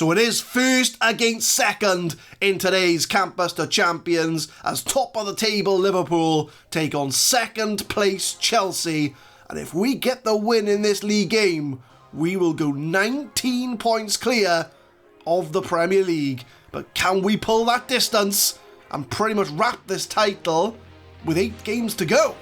So it is first against second in today's Campus to Champions as top of the table Liverpool take on second place Chelsea. And if we get the win in this league game, we will go 19 points clear of the Premier League. But can we pull that distance and pretty much wrap this title with 8 games to go?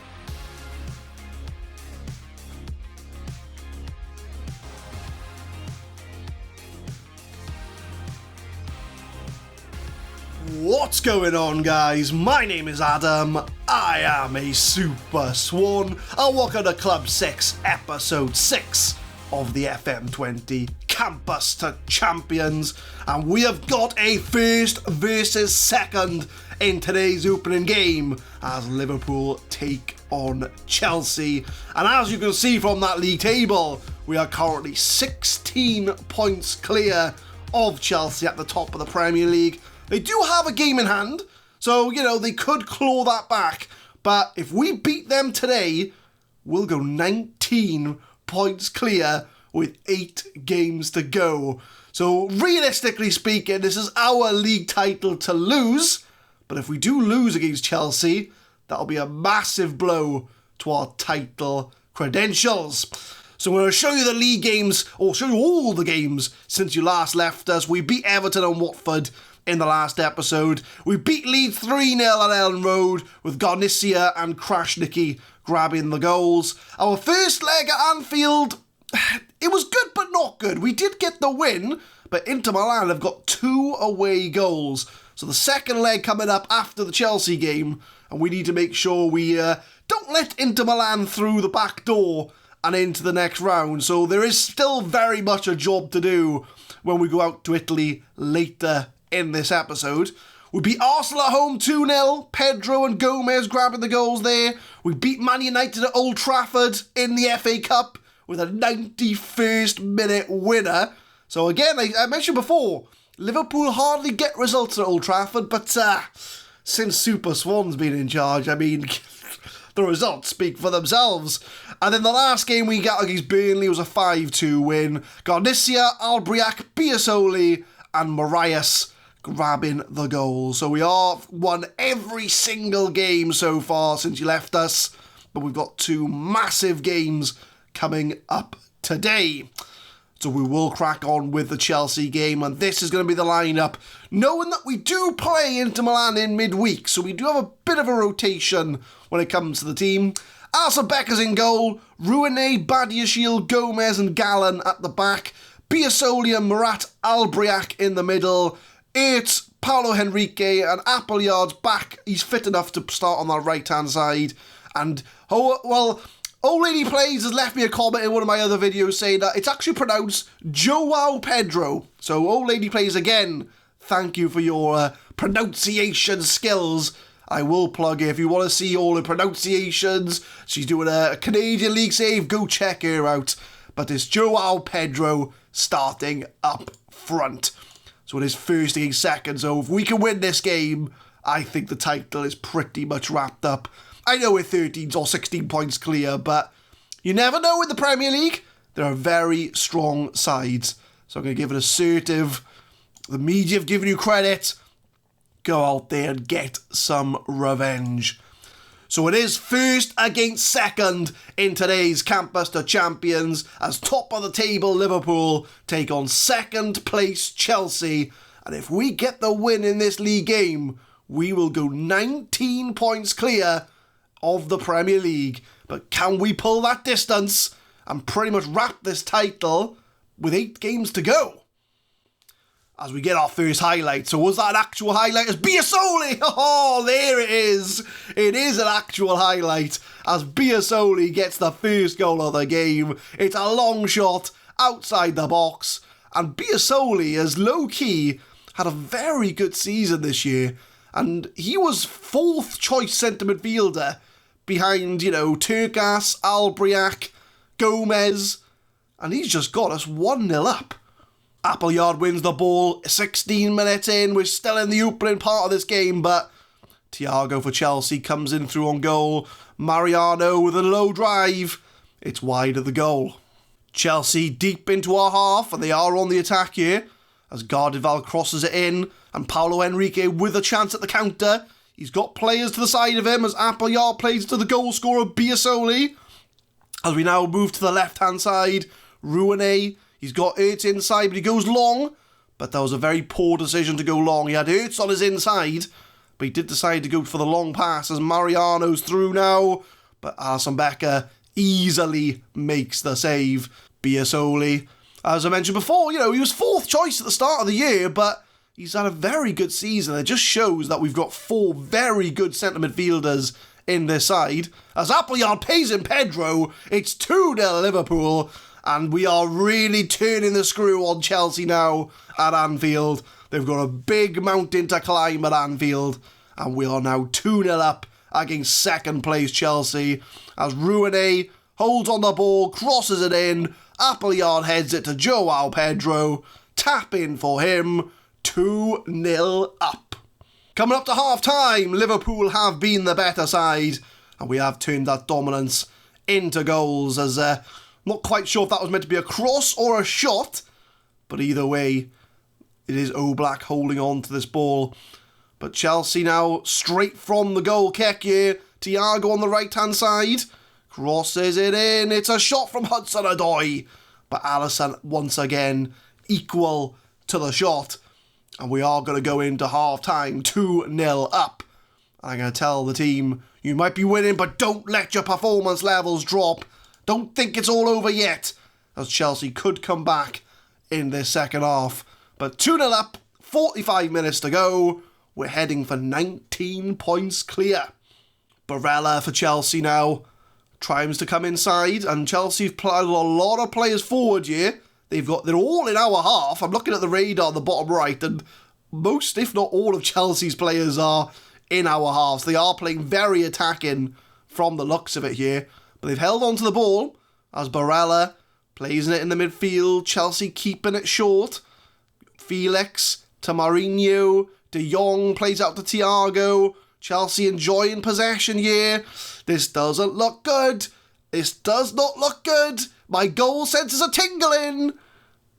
What's going on, guys? My name is Adam. I am a Super Swan, and welcome to Club 6, Episode 6 of the FM20 Campus to Champions. And we have got a first versus second in today's opening game as Liverpool take on Chelsea. And as you can see from that league table, we are currently 16 points clear of Chelsea at the top of the Premier League. They do have a game in hand, so, they could claw that back. But if we beat them today, we'll go 19 points clear with 8 games to go. So, realistically speaking, this is our league title to lose. But if we do lose against Chelsea, that'll be a massive blow to our title credentials. So I'm going to show you the league games, or show you all the games since you last left us. We beat Everton and Watford in the last episode. We beat Leeds 3-0 at Ellen Road with Garcia and Krasniqi grabbing the goals. Our first leg at Anfield, it was good but not good. We did get the win, but Inter Milan have got 2 away goals. So the second leg coming up after the Chelsea game, and we need to make sure we don't let Inter Milan through the back door and into the next round. So there is still very much a job to do when we go out to Italy later in this episode. We beat Arsenal at home 2-0, Pedro and Gomez grabbing the goals there. We beat Man United at Old Trafford in the FA Cup with a 91st minute winner. So again, I mentioned before, Liverpool hardly get results at Old Trafford, but since Super Swan's been in charge, the results speak for themselves. And then the last game we got against Burnley was a 5-2 win. Garcia, Albriac, Biasoli and Marias grabbing the goals. So we have won every single game so far since you left us, but we've got 2 massive games coming up today. So we will crack on with the Chelsea game, and this is going to be the lineup, knowing that we do play Inter Milan in midweek, so we do have a bit of a rotation when it comes to the team. Alisson Becker's in goal, Rouanet, Badiashile, Gomez and Gallen at the back, Biasoli and Murat Albriac in the middle, it's Paulo Henrique and Appleyard's back. He's fit enough to start on that right-hand side. And, Old Lady Plays has left me a comment in one of my other videos saying that it's actually pronounced Joao Pedro. So, Old Lady Plays again, thank you for your pronunciation skills. I will plug it. If you want to see all the pronunciations, she's doing a Canadian League save, go check her out. But it's Joao Pedro starting up front. So it is first against second. So if we can win this game, I think the title is pretty much wrapped up. I know we're 13 or 16 points clear, but you never know in the Premier League. There are very strong sides. So I'm going to give it assertive. The media have given you credit. Go out there and get some revenge. So it is first against second in today's Campus to Champions as top of the table Liverpool take on second place Chelsea. And if we get the win in this league game, we will go 19 points clear of the Premier League. But can we pull that distance and pretty much wrap this title with 8 games to go? As we get our first highlight. So was that an actual highlight? As Biasoli! Oh, there it is. It is an actual highlight as Biasoli gets the first goal of the game. It's a long shot outside the box. And Biasoli has low-key had a very good season this year. And he was 4th choice centre midfielder behind, Turkas, Albriac, Gomez. And he's just got us 1-0 up. Appleyard wins the ball 16 minutes in. We're still in the opening part of this game, but Thiago for Chelsea comes in through on goal. Mariano with a low drive. It's wide of the goal. Chelsea deep into our half, and they are on the attack here. as Gardival crosses it in, and Paulo Henrique with a chance at the counter. He's got players to the side of him as Appleyard plays to the goal scorer Biasoli. As we now move to the left-hand side, Rouenet, he's got Ertz inside, but he goes long. But that was a very poor decision to go long. He had Ertz on his inside, but he did decide to go for the long pass as Mariano's through now. But Alisson Becker easily makes the save. Biasoli, as I mentioned before, he was fourth choice at the start of the year, but he's had a very good season. It just shows that we've got four very good centre midfielders in this side. As Appleyard pays in Pedro, it's 2-0 Liverpool, and we are really turning the screw on Chelsea now at Anfield. They've got a big mountain to climb at Anfield, and we are now 2-0 up against second place Chelsea. As Rouenet holds on the ball, crosses it in, Appleyard heads it to Joao Pedro, tap in for him, 2-0 up. Coming up to half-time, Liverpool have been the better side, and we have turned that dominance into goals, as not quite sure if that was meant to be a cross or a shot, but either way, it is Oblak holding on to this ball. But Chelsea now straight from the goal kick here. Thiago on the right-hand side, crosses it in, it's a shot from Hudson-Odoi, but Alisson once again equal to the shot. And we are going to go into half-time 2-0 up. I'm going to tell the team, you might be winning, but don't let your performance levels drop. Don't think it's all over yet, as Chelsea could come back in this second half. But 2-0 up, 45 minutes to go. We're heading for 19 points clear. Barella for Chelsea now tries to come inside, and Chelsea have played a lot of players forward here. They're all in our half. I'm looking at the radar on the bottom right, and most, if not all, of Chelsea's players are in our halves. They are playing very attacking from the looks of it here. But they've held on to the ball as Barella plays it in the midfield. Chelsea keeping it short. Felix to Mourinho. De Jong plays out to Thiago. Chelsea enjoying possession here. This doesn't look good. This does not look good. My goal sensors are tingling.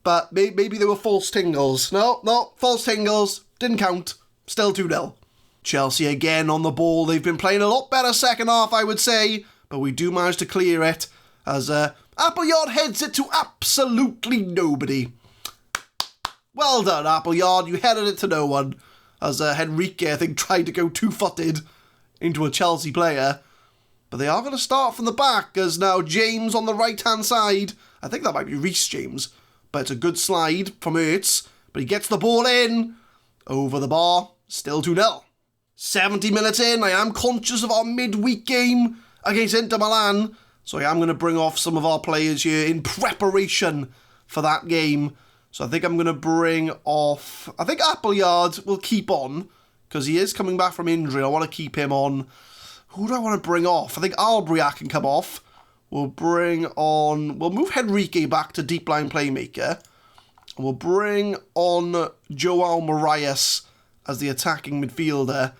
But maybe they were false tingles. No, false tingles. Didn't count. Still 2-0. Chelsea again on the ball. They've been playing a lot better second half, I would say. But we do manage to clear it as Appleyard heads it to absolutely nobody. Well done, Appleyard. You headed it to no one. As Henrique, I think, tried to go two-footed into a Chelsea player. But they are going to start from the back as now James on the right-hand side. I think that might be Reece James. But it's a good slide from Ertz. But he gets the ball in. Over the bar. Still 2-0. 70 minutes in. I am conscious of our midweek game against Inter Milan. So I am going to bring off some of our players here in preparation for that game. So I think I'm going to bring off... I think Appleyard will keep on, because he is coming back from injury. I want to keep him on. Who do I want to bring off? I think Albriac can come off. We'll bring on... We'll move Henrique back to deep line playmaker. We'll bring on Joao Moraes as the attacking midfielder.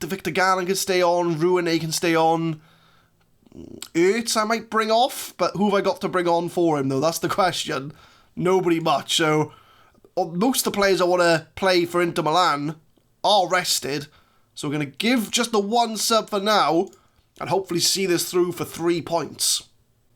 Victor Garland can stay on. Rouenet can stay on. Ertz I might bring off, but who have I got to bring on for him, though? That's the question. Nobody much. So most of the players I want to play for Inter Milan are rested. So we're going to give just the one sub for now and hopefully see this through for 3 points.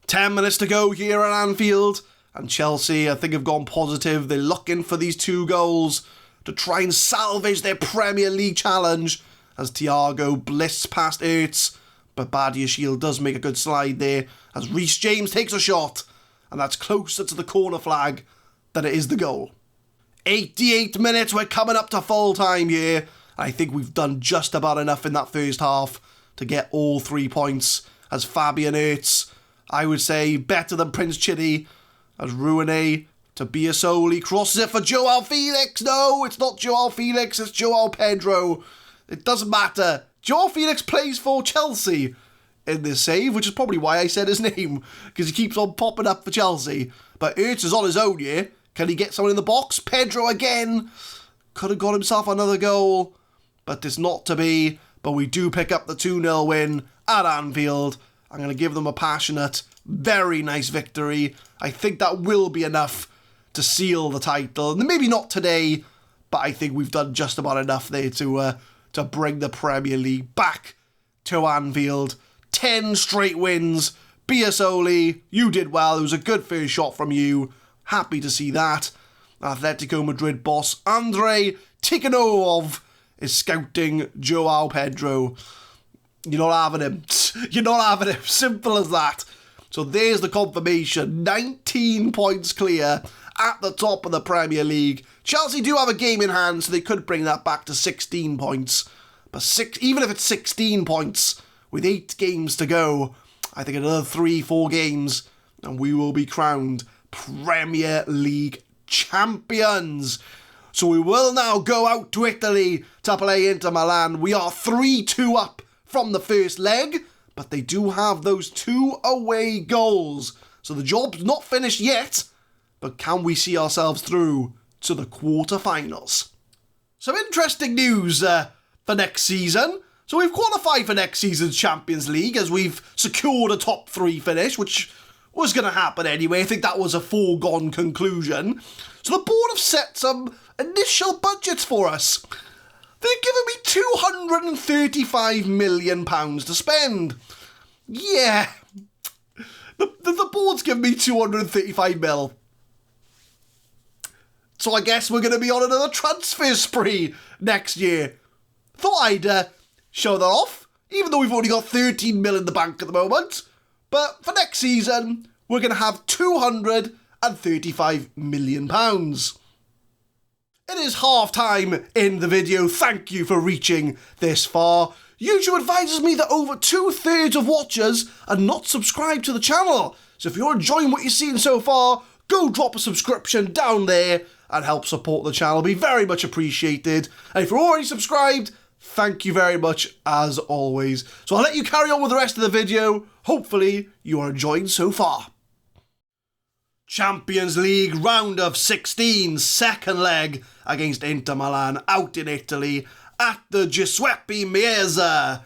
10 minutes to go here at Anfield. And Chelsea, I think, have gone positive. They're looking for these 2 goals to try and salvage their Premier League challenge as Thiago blists past Ertz. But Badiashile does make a good slide there as Reece James takes a shot. And that's closer to the corner flag than it is the goal. 88 minutes, we're coming up to full time here. I think we've done just about enough in that first half to get all 3 points. As Fabian Ertz, I would say, better than Prince Chidi. As Rouenet to Biasoli, crosses it for Joao Felix. No, it's not Joao Felix, it's Joao Pedro. It doesn't matter. Joao Felix plays for Chelsea in this save, which is probably why I said his name, because he keeps on popping up for Chelsea. But Ertz is on his own here. Can he get someone in the box? Pedro again. Could have got himself another goal, but it's not to be. But we do pick up the 2-0 win at Anfield. I'm going to give them a passionate, very nice victory. I think that will be enough to seal the title. Maybe not today, but I think we've done just about enough there to bring the Premier League back to Anfield. 10 straight wins. Biasoli, you did well. It was a good first shot from you. Happy to see that. Atletico Madrid boss Andrei Tikhanovov is scouting Joao Pedro. You're not having him. You're not having him. Simple as that. So there's the confirmation. 19 points clear at the top of the Premier League. Chelsea do have a game in hand, so they could bring that back to 16 points. But even if it's 16 points with 8 games to go, I think another 3-4 games and we will be crowned Premier League champions. So we will now go out to Italy to play Inter Milan. We are 3-2 up from the first leg, but they do have those 2 away goals. So the job's not finished yet, but can we see ourselves through to the quarterfinals? Some interesting news for next season. So we've qualified for next season's Champions League as we've secured a top 3 finish, which was going to happen anyway. I think that was a foregone conclusion. So the board have set some initial budgets for us. They've given me £235 million to spend. Yeah. The board's given me 235 mil. So I guess we're going to be on another transfer spree next year. Thought I'd show that off, even though we've only got 13 mil in the bank at the moment. But for next season, we're going to have £235 million. It is half time in the video. Thank you for reaching this far. YouTube advises me that over 2/3 of watchers are not subscribed to the channel. So if you're enjoying what you're seeing so far, go drop a subscription down there and help support the channel. Be very much appreciated. And if you're already subscribed, thank you very much as always. So I'll let you carry on with the rest of the video. Hopefully you are enjoying so far. Champions League round of 16, second leg against Inter Milan out in Italy at the Giuseppe Meazza.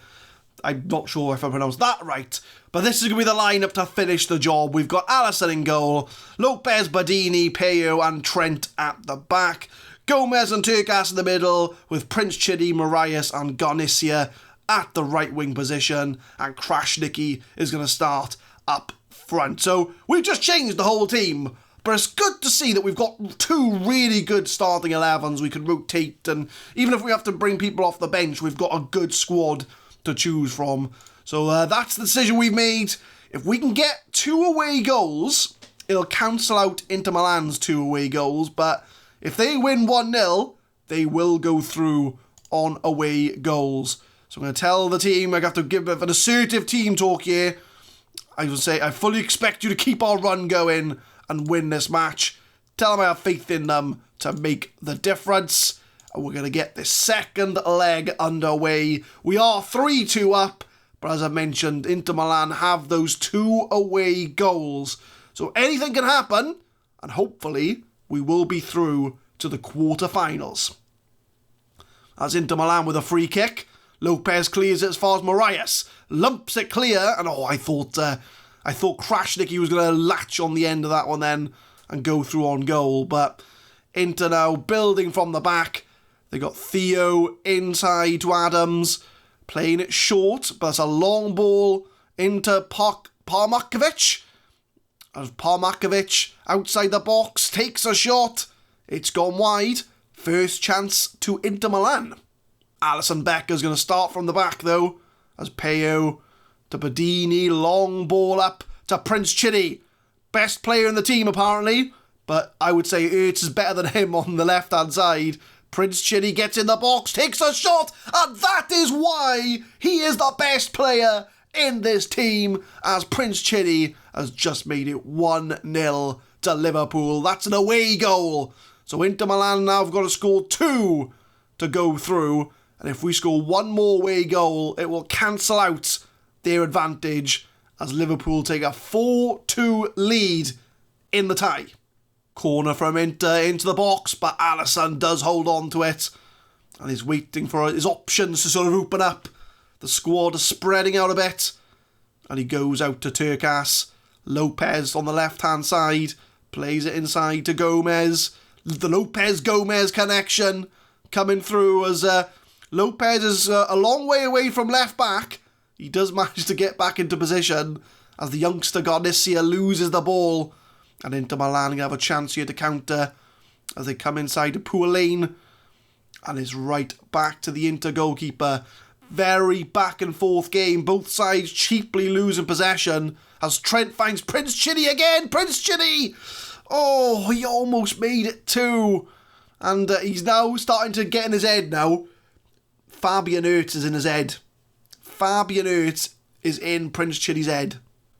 I'm not sure if I pronounced that right, but this is going to be the lineup to finish the job. We've got Alisson in goal, Lopez, Badini, Peyo and Trent at the back, Gomez and Turkas in the middle, with Prince Chidi, Marias and Garnicia at the right wing position, and Krasniqi is going to start up front. So we've just changed the whole team, but it's good to see that we've got 2 really good starting 11s we can rotate, and even if we have to bring people off the bench, we've got a good squad to choose from. So that's the decision we've made. If we can get 2 away goals, it'll cancel out Inter Milan's 2 away goals, but if they win 1-0, they will go through on away goals. So I'm going to tell the team, I have to give an assertive team talk here. I will say, I fully expect you to keep our run going and win this match. Tell them I have faith in them to make the difference. And we're going to get this second leg underway. We are 3-2 up, but as I mentioned, Inter Milan have those 2 away goals. So anything can happen, and hopefully we will be through to the quarterfinals. As Inter Milan with a free kick. Lopez clears it as far as Marias. Lumps it clear, and I thought Krasniqi was going to latch on the end of that one then and go through on goal. But Inter now building from the back. They got Theo inside to Adams, playing it short, but it's a long ball into Parmakovic. As Parmakovic outside the box takes a shot. It's gone wide. First chance to Inter Milan. Alisson Becker's going to start from the back though, as Peyo to Badini, long ball up to Prince Chidi. Best player in the team apparently, but I would say Ertz is better than him on the left hand side. Prince Chidi gets in the box, takes a shot, and that is why he is the best player in this team, as Prince Chidi has just made it 1-0 to Liverpool. That's an away goal. So Inter Milan now have got to score 2 to go through. And if we score 1 more away goal, it will cancel out their advantage as Liverpool take a 4-2 lead in the tie. Corner from Inter into the box, but Alisson does hold on to it. And he's waiting for his options to sort of open up. The squad is spreading out a bit. And he goes out to Turkas. Lopez on the left-hand side, Plays it inside to Gomez. The Lopez-Gomez connection coming through as Lopez is a long way away from left back. He does manage to get back into position as the youngster Garcia loses the ball. And Inter Milan have a chance here to counter as they come inside to Poulain. And it's right back to the Inter goalkeeper. Very back and forth game. Both sides cheaply losing possession as Trent finds Prince Chidi again. Prince Chidi! Oh, he almost made it too. And he's now starting to get in his head now. Fabian Ertz is in his head. Fabian Ertz is in Prince Chidi's head.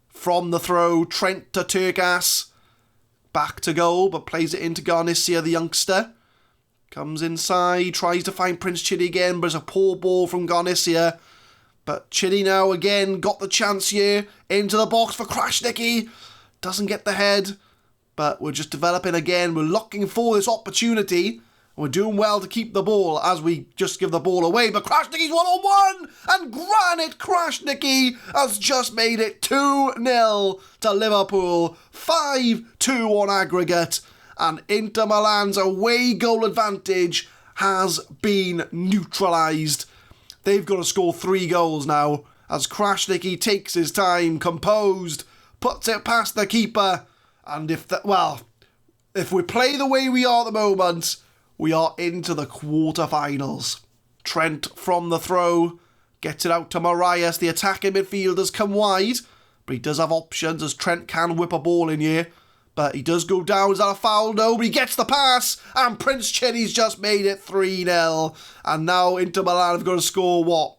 From the throw, Trent to Turkas. Back to goal, but plays it into Garcia, the youngster. Comes inside, tries to find Prince Chidi again, but it's a poor ball from Garcia. But Chidi now again got the chance here. Into the box for Krasniqi. Doesn't get the head. But we're just developing again. We're looking for this opportunity. We're doing well to keep the ball as we just give the ball away. But Krasniqi's one-on-one. And Granit Krasniqi has just made it 2-0 to Liverpool. 5-2 on aggregate. And Inter Milan's away goal advantage has been neutralised. They've got to score 3 goals now. As Krasniqi takes his time, composed, puts it past the keeper. And if we play the way we are at the moment, we are into the quarterfinals. Trent from the throw gets it out to Marias. The attacking midfielders come wide, but he does have options as Trent can whip a ball in here. But he does go down. Is that a foul? No, but he gets the pass. And Prince Chidi's just made it 3-0. And now Inter Milan have got to score,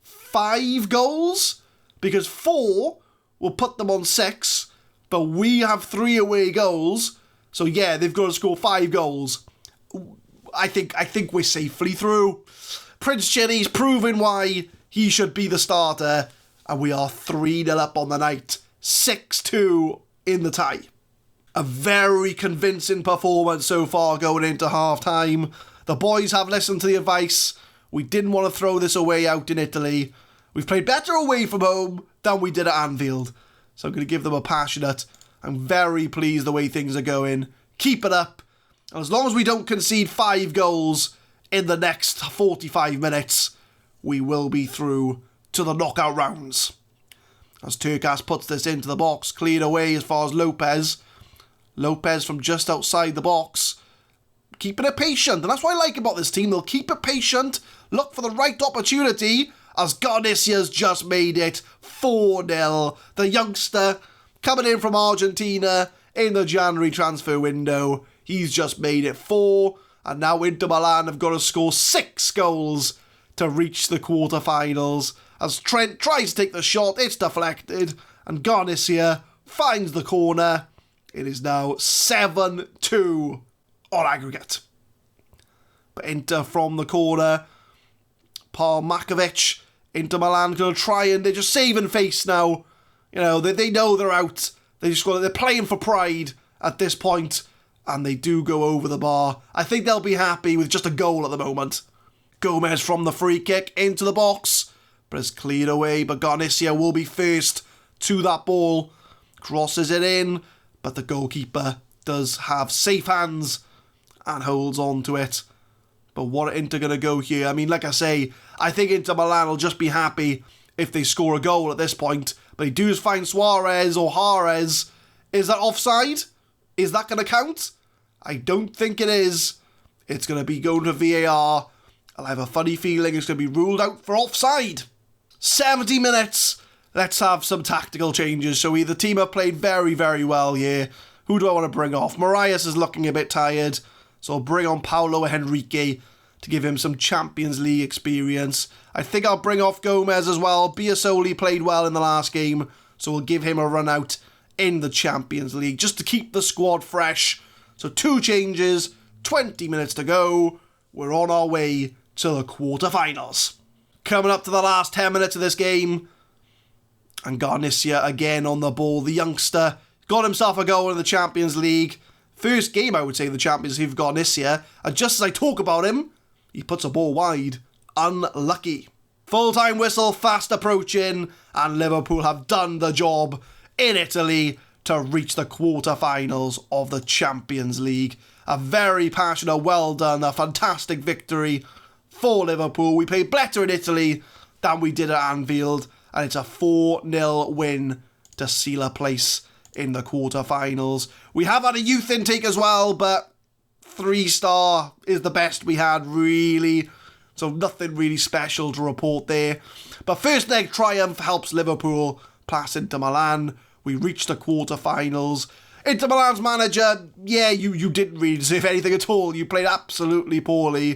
5 goals? Because 4 will put them on 6. But we have 3 away goals. So yeah, they've got to score 5 goals. I think we're safely through. Prince Chidi's proving why he should be the starter. And we are 3-0 up on the night. 6-2 in the tie. A very convincing performance so far going into half-time. The boys have listened to the advice. We didn't want to throw this away out in Italy. We've played better away from home than we did at Anfield. So I'm going to give them a passionate. I'm very pleased the way things are going. Keep it up. And as long as we don't concede 5 goals in the next 45 minutes, we will be through to the knockout rounds. As Turkas puts this into the box, cleared away as far as Lopez. Lopez from just outside the box. Keeping it patient. And that's what I like about this team. They'll keep it patient. Look for the right opportunity. As Garcia's just made it 4-0. The youngster coming in from Argentina in the January transfer window. He's just made it 4. And now Inter Milan have got to score 6 goals to reach the quarterfinals. As Trent tries to take the shot, it's deflected. And Garcia finds the corner. It is now 7-2 on aggregate. But Inter from the corner. Paul Makovic. Inter Milan going to try and they're just saving face now. You know, they know they're out. They're playing for pride at this point. And they do go over the bar. I think they'll be happy with just a goal at the moment. Gomez from the free kick into the box. But it's cleared away. But Garcia will be first to that ball. Crosses it in. But the goalkeeper does have safe hands and holds on to it. But what are Inter going to go here? I mean, like I say, I think Inter Milan will just be happy if they score a goal at this point. But he does find Suarez or Jares. Is that offside? Is that going to count? I don't think it is. It's going to be going to VAR. I have a funny feeling it's going to be ruled out for offside. 70 minutes. Let's have some tactical changes. So the team have played very, very well here. Who do I want to bring off? Marias is looking a bit tired. So I'll bring on Paulo Henrique to give him some Champions League experience. I think I'll bring off Gomez as well. Biasoli played well in the last game. So we'll give him a run out in the Champions League just to keep the squad fresh. So 2 changes, 20 minutes to go. We're on our way to the quarterfinals. Coming up to the last 10 minutes of this game. And Garcia again on the ball. The youngster got himself a goal in the Champions League. First game, I would say, in the Champions League for Garcia. And just as I talk about him, he puts a ball wide. Unlucky. Full-time whistle, fast approaching. And Liverpool have done the job in Italy to reach the quarter-finals of the Champions League. A very passionate, well done, a fantastic victory for Liverpool. We played better in Italy than we did at Anfield, and it's a 4-0 win to seal a place in the quarter-finals. We have had a youth intake as well, but 3-star is the best we had, really. So nothing really special to report there. But first leg triumph helps Liverpool pass Inter Milan. We reached the quarter-finals. Inter Milan's manager, yeah, you didn't really deserve anything at all. You played absolutely poorly.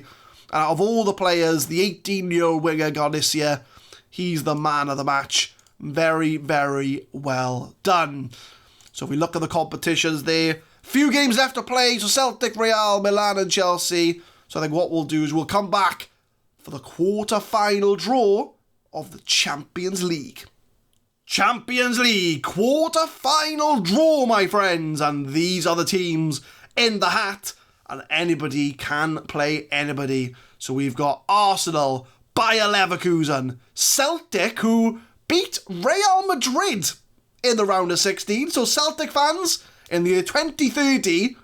And out of all the players, the 18-year-old winger Garcia, he's the man of the match. Very, very well done. So if we look at the competitions there, few games left to play. So Celtic, Real, Milan and Chelsea. So I think what we'll do is we'll come back for the quarter-final draw of the Champions League. Champions League quarter-final draw, my friends. And these are the teams in the hat. And anybody can play anybody. So we've got Arsenal, Bayer Leverkusen, Celtic, who beat Real Madrid in the round of 16. So Celtic fans, in the year 2030,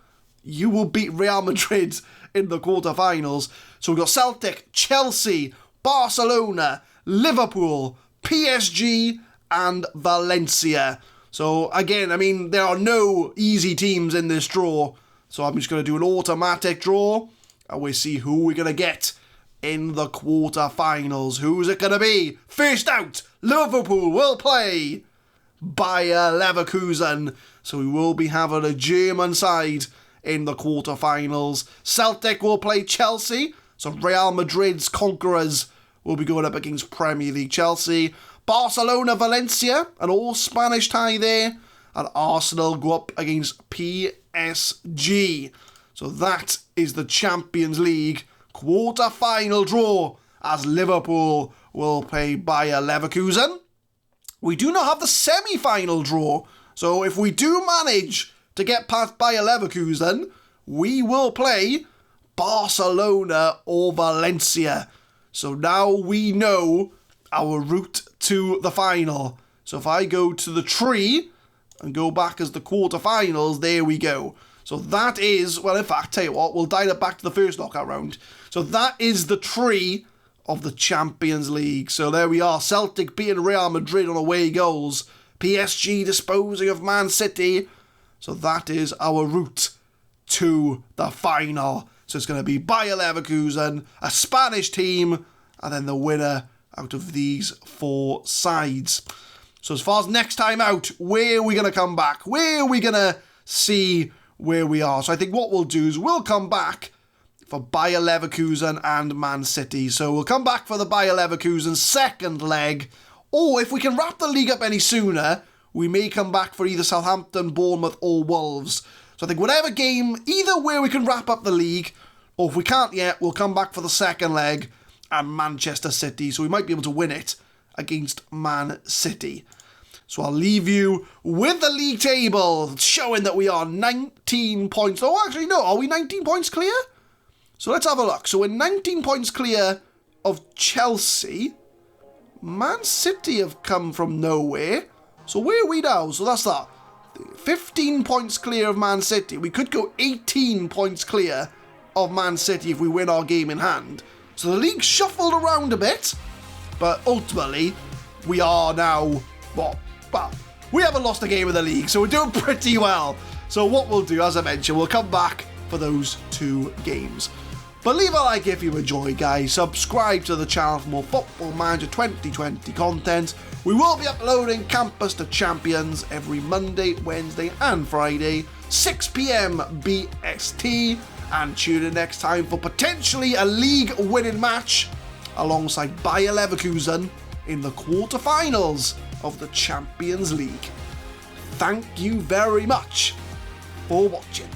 you will beat Real Madrid in the quarterfinals. So we've got Celtic, Chelsea, Barcelona, Liverpool, PSG and Valencia. So again, I mean, there are no easy teams in this draw. So I'm just going to do an automatic draw and we'll see who we're going to get in the quarterfinals. Who's it going to be? First out, Liverpool will play Bayer Leverkusen. So we will be having a German side in the quarterfinals. Celtic will play Chelsea. So Real Madrid's conquerors will be going up against Premier League Chelsea. Barcelona, Valencia, an all-Spanish tie there. And Arsenal go up against PSG. So that is the Champions League quarter-final draw as Liverpool will play Bayer Leverkusen. We do not have the semi-final draw. So if we do manage to get past Bayer Leverkusen, we will play Barcelona or Valencia. So now we know our route to the final. So if I go to the tree and go back as the quarterfinals, there we go. So that is, well, in fact, tell you what, we'll dial it back to the first knockout round. So that is the tree of the Champions League. So there we are, Celtic beating Real Madrid on away goals. PSG disposing of Man City. So that is our route to the final. So it's going to be Bayer Leverkusen, a Spanish team, and then the winner out of these four sides. So as far as next time out, where are we going to come back? Where are we going to see where we are? So I think what we'll do is we'll come back for Bayer Leverkusen and Man City. So we'll come back for the Bayer Leverkusen second leg. Or if we can wrap the league up any sooner, we may come back for either Southampton, Bournemouth or Wolves. So I think whatever game, either where we can wrap up the league, or if we can't yet, we'll come back for the second leg and Manchester City. So we might be able to win it against Man City. So I'll leave you with the league table showing that we are 19 points. Oh, actually, no. Are we 19 points clear? So let's have a look. So we're 19 points clear of Chelsea. Man City have come from nowhere. So where are we now? So that's that. 15 points clear of Man City. We could go 18 points clear of Man City if we win our game in hand. So the league shuffled around a bit. But ultimately, we are now, what? Well, we haven't lost a game in the league, so we're doing pretty well. So what we'll do, as I mentioned, we'll come back for those two games. But leave a like if you enjoyed, guys. Subscribe to the channel for more Football Manager 2020 content. We will be uploading Campus to Champions every Monday, Wednesday and Friday, 6 PM BST. And tune in next time for potentially a league-winning match alongside Bayer Leverkusen in the quarterfinals of the Champions League. Thank you very much for watching.